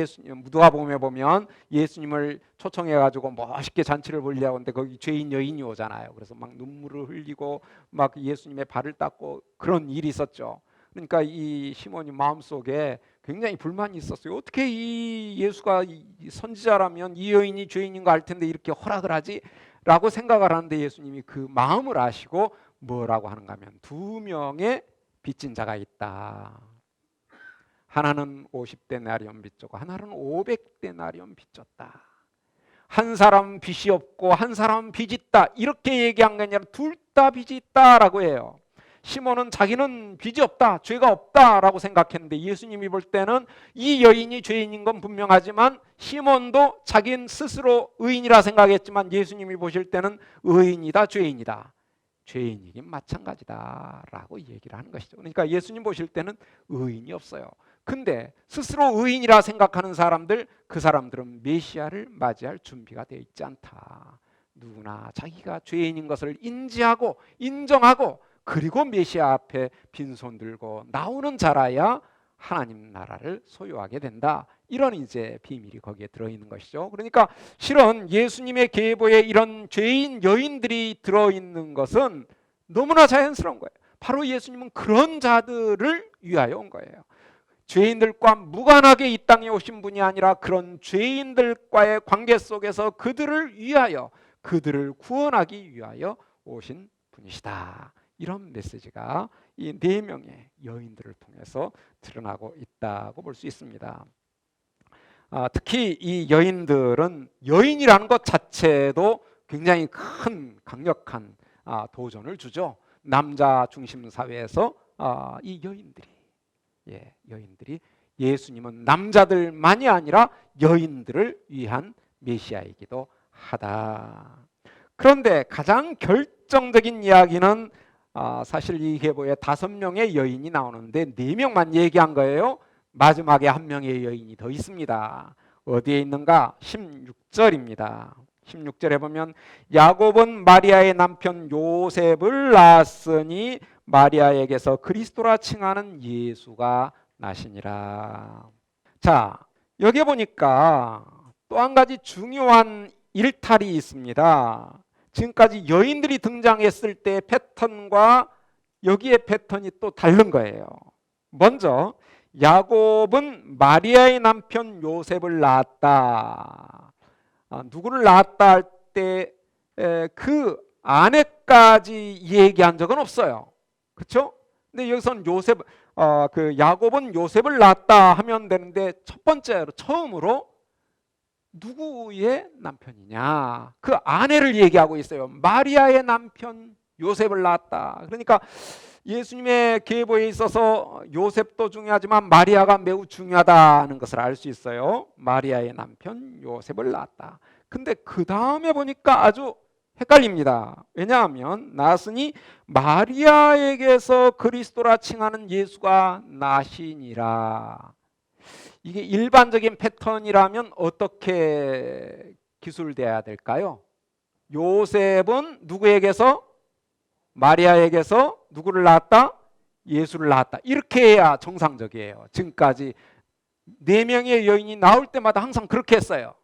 누가복음에 보면 예수님을 초청해 가지고 멋있게 잔치를 벌이려고 하는데 거기 죄인 여인이 오잖아요. 그래서 막 눈물을 흘리고 막 예수님의 발을 닦고 그런 일이 있었죠. 그러니까 이 시몬이 마음속에 굉장히 불만이 있었어요. 어떻게 이 예수가 선지자라면 이 여인이 죄인인 거 알 텐데 이렇게 허락을 하지? 라고 생각을 하는데 예수님이 그 마음을 아시고 뭐라고 하는가 하면 2명의 빚진 자가 있다. 하나는 50데나리온 빚졌고 하나는 500데나리온 빚졌다. 한 사람은 빚이 없고 한 사람은 빚이 있다, 이렇게 얘기한 게 아니라 둘 다 빚이 있다라고 해요. 시몬은 자기는 빚이 없다, 죄가 없다라고 생각했는데 예수님이 볼 때는 이 여인이 죄인인 건 분명하지만 시몬도 자기는 스스로 의인이라 생각했지만 예수님이 보실 때는 의인이다, 죄인이다, 죄인이긴 마찬가지다라고 얘기를 하는 것이죠. 그러니까 예수님 보실 때는 의인이 없어요. 근데 스스로 의인이라 생각하는 사람들, 그 사람들은 메시아를 맞이할 준비가 되어 있지 않다. 누구나 자기가 죄인인 것을 인지하고 인정하고 그리고 메시아 앞에 빈손 들고 나오는 자라야 하나님 나라를 소유하게 된다. 이런 이제 비밀이 거기에 들어있는 것이죠. 그러니까 실은 예수님의 계보에 이런 죄인 여인들이 들어있는 것은 너무나 자연스러운 거예요. 바로 예수님은 그런 자들을 위하여 온 거예요. 죄인들과 무관하게 이 땅에 오신 분이 아니라 그런 죄인들과의 관계 속에서 그들을 위하여, 그들을 구원하기 위하여 오신 분이시다. 이런 메시지가 이 4명의 여인들을 통해서 드러나고 있다고 볼 수 있습니다. 특히 이 여인들은 여인이라는 것 자체도 굉장히 큰 강력한 도전을 주죠. 남자 중심 사회에서 이 여인들이 예수님은 남자들만이 아니라 여인들을 위한 메시아이기도 하다. 그런데 가장 결정적인 이야기는 사실 이 계보에 5명의 여인이 나오는데 4명만 얘기한 거예요. 마지막에 1명의 여인이 더 있습니다. 어디에 있는가? 16절입니다. 16절에 보면 야곱은 마리아의 남편 요셉을 낳았으니 마리아에게서 그리스도라 칭하는 예수가 나시니라. 자, 여기 보니까 또 한 가지 중요한 일탈이 있습니다. 지금까지 여인들이 등장했을 때의 패턴과 여기에 패턴이 또 다른 거예요. 먼저 야곱은 마리아의 남편 요셉을 낳았다. 누구를 낳았다 할 때 그 아내까지 얘기한 적은 없어요. 그렇죠? 근데 여기서는 그 야곱은 요셉을 낳았다 하면 되는데 첫 번째로 처음으로 누구의 남편이냐? 그 아내를 얘기하고 있어요. 마리아의 남편 요셉을 낳았다. 그러니까 예수님의 계보에 있어서 요셉도 중요하지만 마리아가 매우 중요하다는 것을 알 수 있어요. 마리아의 남편 요셉을 낳았다. 근데 그 다음에 보니까 아주 헷갈립니다. 왜냐하면 낳았으니 마리아에게서 그리스도라 칭하는 예수가 나시니라. 이게 일반적인 패턴이라면 어떻게 기술돼야 될까요? 요셉은 누구에게서? 마리아에게서 누구를 낳았다? 예수를 낳았다. 이렇게 해야 정상적이에요. 지금까지 4명의 여인이 나올 때마다 항상 그렇게 했어요.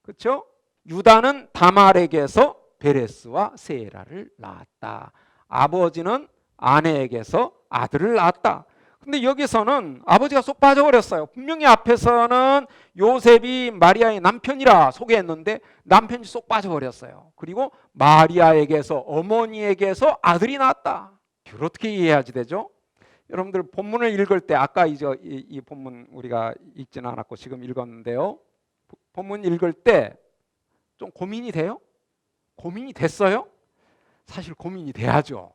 그렇죠? 유다는 다말에게서 베레스와 세라를 낳았다. 아버지는 아내에게서 아들을 낳았다. 근데 여기서는 아버지가 쏙 빠져버렸어요. 분명히 앞에서는 요셉이 마리아의 남편이라 소개했는데 남편이 쏙 빠져버렸어요. 그리고 마리아에게서 어머니에게서 아들이 낳았다. 이걸 어떻게 이해해야지 되죠? 여러분들 본문을 읽을 때 아까 이 본문 우리가 읽지는 않았고 지금 읽었는데요. 본문 읽을 때 좀 고민이 돼요? 고민이 됐어요? 사실 고민이 돼야죠.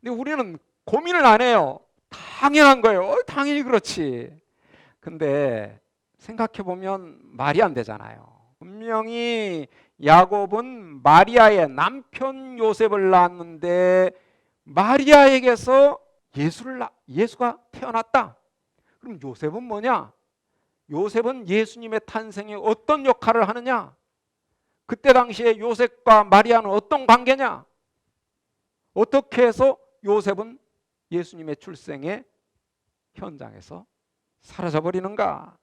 근데 우리는 고민을 안 해요. 당연한 거예요. 당연히 그렇지. 근데 생각해 보면 말이 안 되잖아요. 분명히 야곱은 마리아의 남편 요셉을 낳았는데 마리아에게서 예수가 태어났다. 그럼 요셉은 뭐냐? 요셉은 예수님의 탄생에 어떤 역할을 하느냐? 그때 당시에 요셉과 마리아는 어떤 관계냐? 어떻게 해서 요셉은 예수님의 출생의 현장에서 사라져버리는가?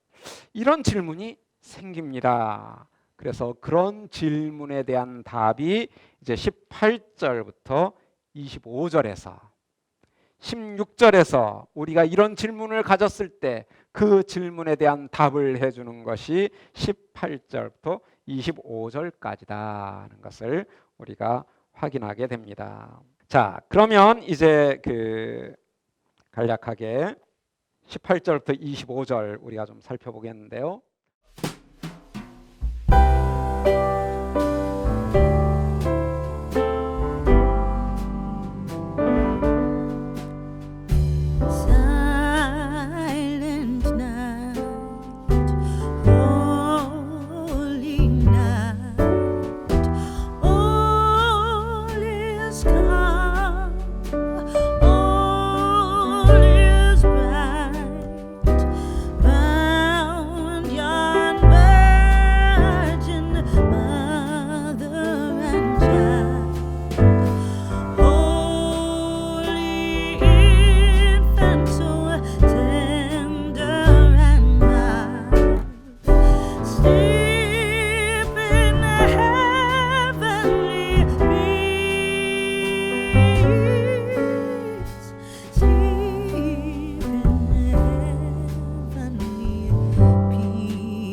이런 질문이 생깁니다. 그래서 그런 질문에 대한 답이 이제 18절부터 25절에서 16절에서 우리가 이런 질문을 가졌을 때 그 질문에 대한 답을 해주는 것이 18절부터 25절까지다는 것을 우리가 확인하게 됩니다. 자, 그러면 이제 간략하게 18절부터 25절 우리가 좀 살펴보겠는데요.